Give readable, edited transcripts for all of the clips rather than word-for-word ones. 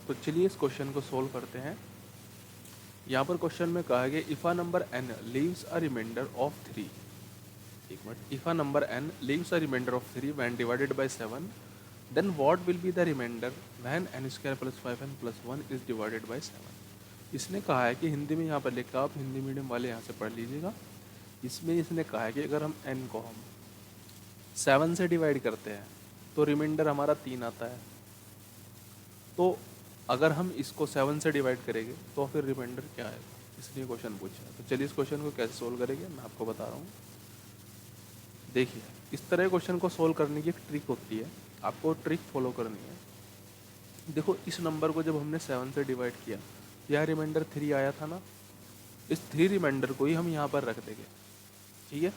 तो चलिए इस क्वेश्चन को सोल्व करते हैं। यहाँ पर क्वेश्चन में कहा गया if a number n leaves a remainder of 3, एक मिनट, if a number n leaves a remainder of 3 when divided by 7, then what will be the remainder when n square plus 5n plus 1 is divided by 7। इसने कहा है कि हिंदी में यहाँ पर लिखा, आप हिंदी मीडियम वाले यहाँ से पढ़ लीजिएगा। इसमें इसने कहा है कि अगर हम n को हम 7 से डिवाइड करते हैं तो रिमाइंडर हमारा 3 आता है। तो अगर हम इसको 7 से डिवाइड करेंगे तो फिर रिमाइंडर क्या आएगा, इसलिए क्वेश्चन पूछा है। तो चलिए इस क्वेश्चन को कैसे सोल्व करेंगे मैं आपको बता रहा हूँ। देखिए, इस तरह क्वेश्चन को सोल्व करने की एक ट्रिक होती है, आपको ट्रिक फॉलो करनी है। देखो, इस नंबर को जब हमने 7 से डिवाइड किया, यह रिमाइंडर 3 आया था ना, इस 3 रिमाइंडर को ही हम यहाँ पर रख देंगे, ठीक है।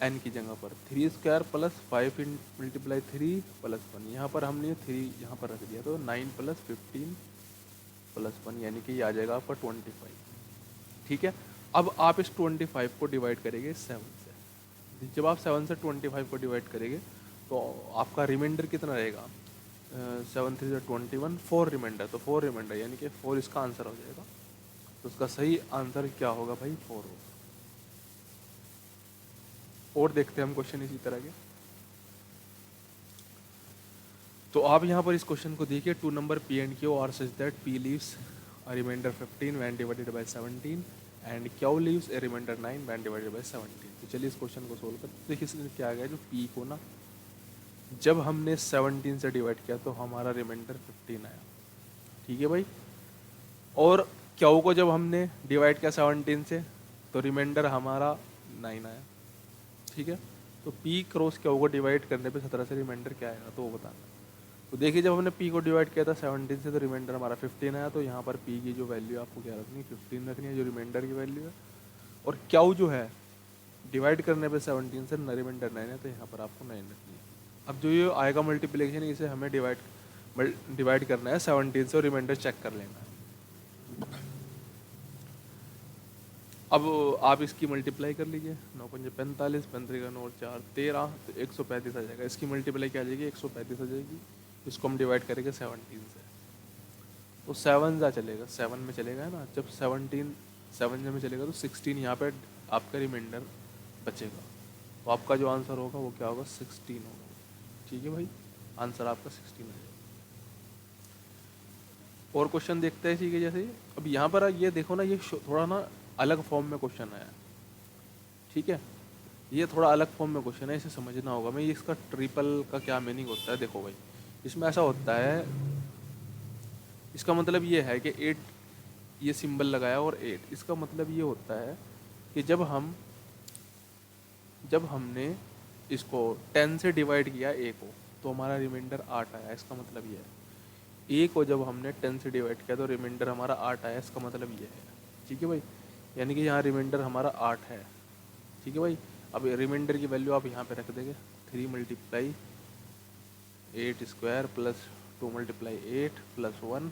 n की जगह पर 3 स्क्वायर प्लस 5 इन मल्टीप्लाई 3 प्लस 1, यहाँ पर हमने 3 यहाँ पर रख दिया, तो 9 प्लस 15 प्लस 1 यानी कि ये आ जाएगा आपका 25, ठीक है। अब आप इस 25 को डिवाइड करेंगे 7 से। जब आप 7 से 25 को डिवाइड करेंगे तो आपका रिमाइंडर कितना रहेगा, 7 3 से 21, 4 रिमाइंडर, तो 4 रिमाइंडर यानी कि 4 इसका आंसर हो जाएगा। तो उसका सही आंसर क्या होगा भाई, 4 होगा। और देखते हैं हम क्वेश्चन इसी तरह के। तो आप यहाँ पर इस क्वेश्चन को देखिए, 2 number P and Q are such that P leaves a remainder 15 when divided by 17 and Q leaves a remainder 9 when divided by 17। तो चलिए इस क्वेश्चन को सोल्व करते हैं। देखिए इसमें क्या आ गया, जो P को ना जब हमने 17 से डिवाइड किया तो हमारा रिमाइंडर 15 आया, ठीक है भाई। और Q को जब हमने डिवाइड किया 17 से तो रिमाइंडर हमारा 9 आया, ठीक है। तो P क्रॉस Q को डिवाइड करने पे 17 से रिमाइंडर क्या आएगा तो वो बताना। तो देखिए, जब हमने P को डिवाइड किया था 17 से तो रिमाइंडर हमारा 15 आया, तो यहाँ पर P की जो वैल्यू आपको क्या रखनी है, 15 रखनी है, जो रिमाइंडर की वैल्यू है। और Q जो है डिवाइड करने पे 17 से रिमाइंडर 9 है, तो यहाँ पर आपको 9 रखनी है। अब जो ये आएगा मल्टीप्लिकेशन, इसे हमें डिवाइड करना है 17 से और रिमाइंडर चेक कर लेना है। अब आप इसकी मल्टीप्लाई कर लीजिए, 9 पंजे 45, 35 का 9 और 4 13, तो 135 आ जाएगा। इसकी मल्टीप्लाई क्या आ जाएगी, 135 आ जाएगी। इसको हम डिवाइड करेंगे 17 से, तो 7 जा चलेगा, 7 में चलेगा है ना। जब 17 7 में चलेगा तो 16 यहाँ पे आपका रिमाइंडर बचेगा। तो आपका जो आंसर होगा वो क्या होगा, 16 होगा, ठीक है भाई। आंसर आपका 16 आ जाएगा। और क्वेश्चन देखते हैं, ठीक है। जैसे अब यहाँ पर ये देखो ना, ये थोड़ा ना अलग फॉर्म में क्वेश्चन आया, ठीक है। ये थोड़ा अलग फॉर्म में क्वेश्चन है, इसे समझना होगा। मैं इसका ट्रिपल का क्या मीनिंग होता है, देखो भाई। इसमें ऐसा होता है, इसका मतलब ये है कि 8, ये सिंबल लगाया और 8, इसका मतलब ये होता है कि जब हमने इसको 10 से डिवाइड किया a को, तो हमारा रिमाइंडर 8 आया, इसका मतलब ये है। a को जब हमने 10 से डिवाइड किया तो रिमाइंडर हमारा 8 आया, इसका मतलब ये है, ठीक है भाई। यानी कि यहाँ रिमाइंडर हमारा 8 है, ठीक है भाई। अब रिमाइंडर की वैल्यू आप यहाँ पे रख देंगे, 3 multiply 8 square plus 2 multiply 8 plus 1,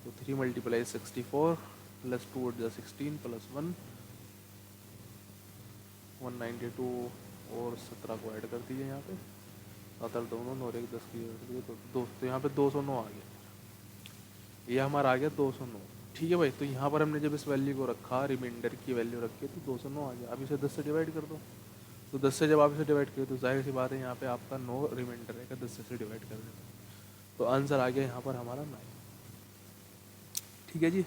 तो 3 मल्टीप्लाई 64 प्लस 2 8 16 प्लस 1 192 और 17 को ऐड कर दीजिए यहाँ पे, 7 8 दोनों 9 1 10 की तो यहाँ पे 209 आ गया। ये हमारा आ गया 209, ठीक है भाई। तो यहाँ पर हमने जब इस वैल्यू को रखा, रिमाइंडर की वैल्यू रखी, तो 209 आ गया। अब इसे 10 से डिवाइड कर दो, तो 10 से जब आप इसे डिवाइड करें तो जाहिर सी बात है यहाँ पे आपका 9 रिमाइंडर रहेगा, 10 से डिवाइड कर देना, तो आंसर आ गया यहाँ पर हमारा 9, ठीक है जी।